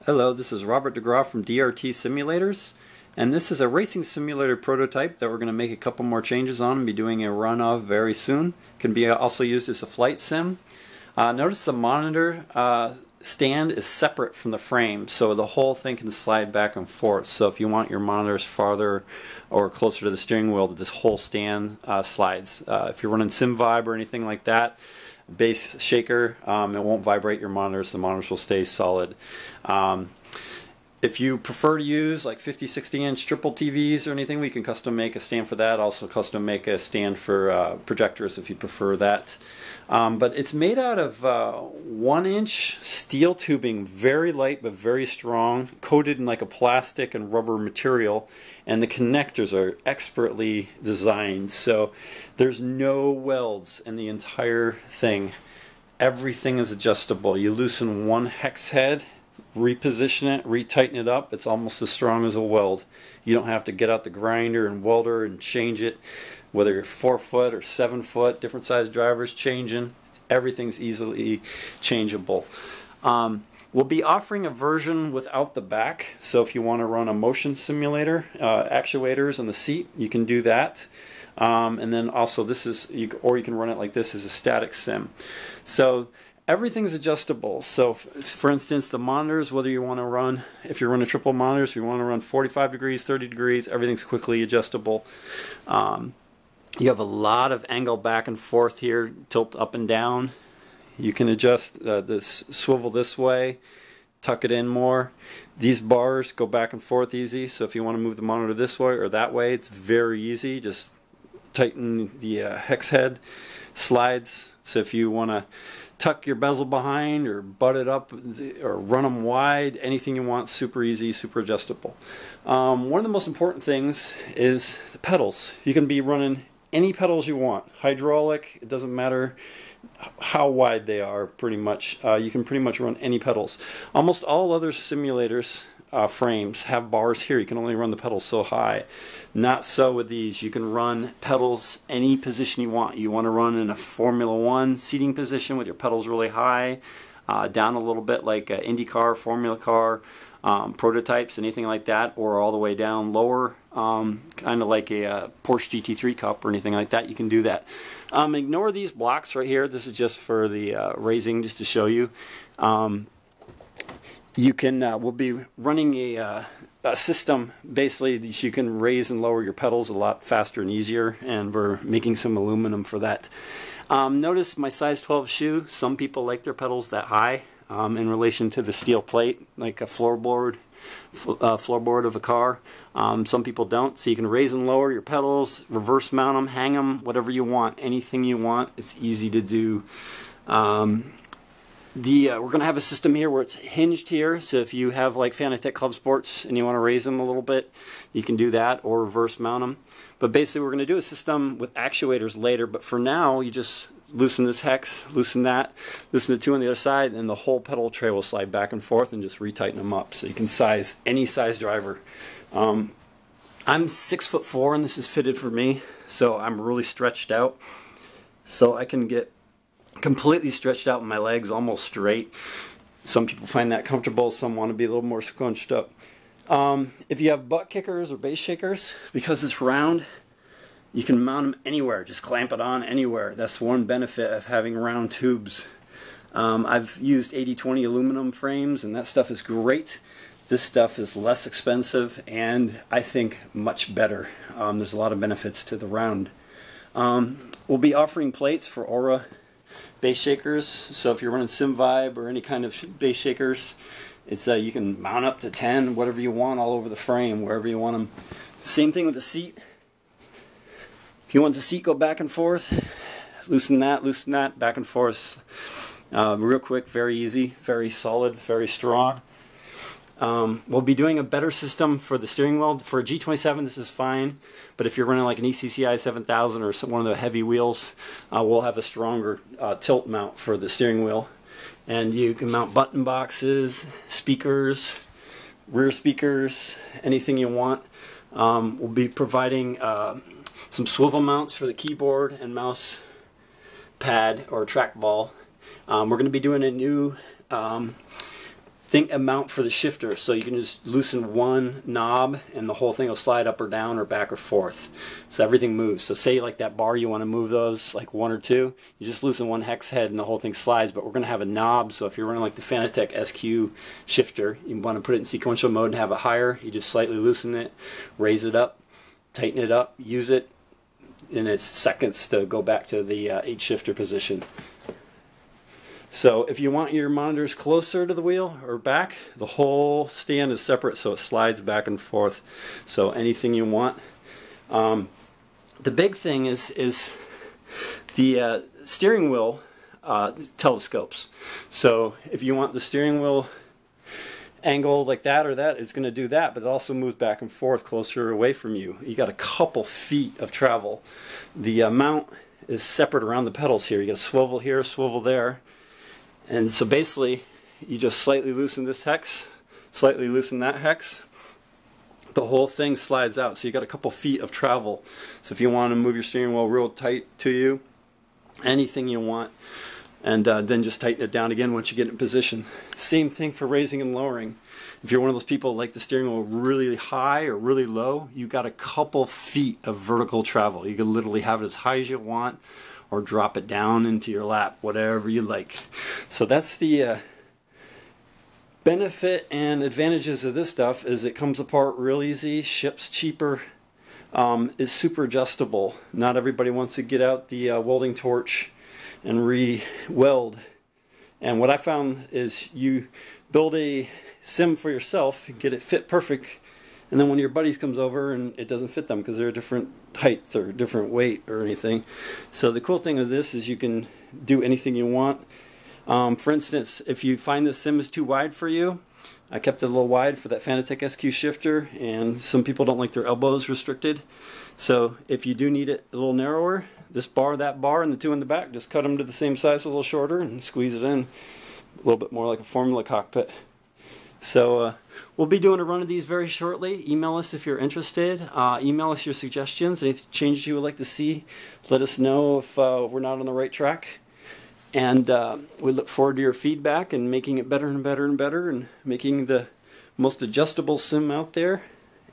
Hello, this is Robert DeGraw from DRT Simulators, and this is a racing simulator prototype that we're going to make a couple more changes on and be doing a run of very soon. Can be also used as a flight sim. Notice the monitor stand is separate from the frame, so the whole thing can slide back and forth. So if you want your monitors farther or closer to the steering wheel, this whole stand slides. If you're running SimVibe or anything like that, bass shaker, it won't vibrate your monitors. The monitors will stay solid. If you prefer to use like 50-60 inch triple TVs or anything, we can custom make a stand for that. Also custom make a stand for projectors if you prefer that. But it's made out of 1-inch steel tubing, very light but very strong, coated in like a plastic and rubber material, and the connectors are expertly designed, so there's no welds in the entire thing. Everything is adjustable. You loosen one hex head, reposition it, retighten it up, it's almost as strong as a weld. You don't have to get out the grinder and welder and change it, whether you're 4 foot or 7 foot, different size drivers changing. Everything's easily changeable. We'll be offering a version without the back, so if you want to run a motion simulator, actuators on the seat, you can do that. And then also this is, or you can run it like this as a static sim. So everything's adjustable. So for instance, the monitors, whether you want to run, if you're running triple monitors, if you want to run 45 degrees, 30 degrees, everything's quickly adjustable. You have a lot of angle back and forth here, tilt up and down. You can adjust this swivel this way, tuck it in more. These bars go back and forth easy, so if you want to move the monitor this way or that way, it's very easy. Just tighten the hex head, slides. So if you want to tuck your bezel behind or butt it up or run them wide, anything you want, super easy, super adjustable. One of the most important things is the pedals. You can be running any pedals you want. Hydraulic, it doesn't matter how wide they are, pretty much. You can pretty much run any pedals. Almost all other simulators frames have bars here. You can only run the pedals so high. Not so with these. You can run pedals any position you want. You want to run in a Formula 1 seating position with your pedals really high, down a little bit like IndyCar, Formula car, prototypes, anything like that, or all the way down lower, kind of like a Porsche GT3 Cup or anything like that. You can do that. Ignore these blocks right here. This is just for the raising, just to show you. You can, we'll be running a system basically that you can raise and lower your pedals a lot faster and easier, and we're making some aluminum for that. Notice my size 12 shoe. Some people like their pedals that high in relation to the steel plate, like a floorboard of a car. Some people don't, so you can raise and lower your pedals, reverse mount them, hang them, whatever you want, anything you want. It's easy to do. We're going to have a system here where it's hinged here, so if you have like Fanatec Club Sports and you want to raise them a little bit, you can do that, or reverse mount them. But basically we're going to do a system with actuators later, but for now you just loosen this hex, loosen that, loosen the two on the other side, and the whole pedal tray will slide back and forth, and just retighten them up so you can size any size driver. I'm 6'4" and this is fitted for me, so I'm really stretched out, so I can get completely stretched out with my legs almost straight. Some people find that comfortable, some want to be a little more scrunched up. If you have butt kickers or base shakers, because it's round, you can mount them anywhere, just clamp it on anywhere. That's one benefit of having round tubes. I've used 80/20 aluminum frames, and that stuff is great. This stuff is less expensive and I think much better. There's a lot of benefits to the round. We'll be offering plates for Aura bass shakers, so if you're running SimVibe or any kind of bass shakers, it's you can mount up to 10, whatever you want, all over the frame, wherever you want them. Same thing with the seat. If you want the seat go back and forth, loosen that, back and forth. Real quick, very easy, very solid, very strong. We'll be doing a better system for the steering wheel. For a G27 this is fine, but if you're running like an ECCI 7000 or one of the heavy wheels, we'll have a stronger tilt mount for the steering wheel. And you can mount button boxes, speakers, rear speakers, anything you want. We'll be providing some swivel mounts for the keyboard and mouse pad or trackball. We're going to be doing a new a mount for the shifter, so you can just loosen one knob and the whole thing will slide up or down or back or forth. So everything moves. So say like that bar, you want to move those like 1 or 2, you just loosen one hex head and the whole thing slides. But we're going to have a knob, so if you're running like the Fanatec SQ shifter, you want to put it in sequential mode and have it higher, you just slightly loosen it, raise it up, tighten it up, use it, and it's seconds to go back to the 8 shifter position. So if you want your monitors closer to the wheel or back, the whole stand is separate, so it slides back and forth. So anything you want. The big thing is the steering wheel telescopes. So if you want the steering wheel angle like that or that, it's going to do that, but it also moves back and forth closer away from you. You got a couple feet of travel. The mount is separate around the pedals here. You got a swivel here, swivel there. And so basically, you just slightly loosen this hex, slightly loosen that hex, the whole thing slides out. So you got a couple feet of travel. So if you want to move your steering wheel real tight to you, anything you want, and then just tighten it down again once you get in position. Same thing for raising and lowering. If you're one of those people who like the steering wheel really high or really low, you got a couple feet of vertical travel. You can literally have it as high as you want, or drop it down into your lap, whatever you like. So that's the benefit and advantages of this stuff. Is it comes apart real easy, ships cheaper, is super adjustable. Not everybody wants to get out the welding torch and re-weld. And what I found is you build a sim for yourself, get it fit perfect, and then when your buddies comes over and it doesn't fit them because they're a different height or different weight or anything. So the cool thing of this is you can do anything you want. For instance, if you find the sim is too wide for you, I kept it a little wide for that Fanatec SQ shifter, and some people don't like their elbows restricted. So if you do need it a little narrower, this bar, that bar, and the 2 in the back, just cut them to the same size, a little shorter, and squeeze it in a little bit more like a Formula cockpit. So we'll be doing a run of these very shortly. Email us if you're interested. Email us your suggestions, any changes you would like to see. Let us know if we're not on the right track. And we look forward to your feedback and making it better and better and better, and making the most adjustable sim out there.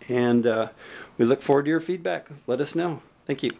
And we look forward to your feedback. Let us know. Thank you.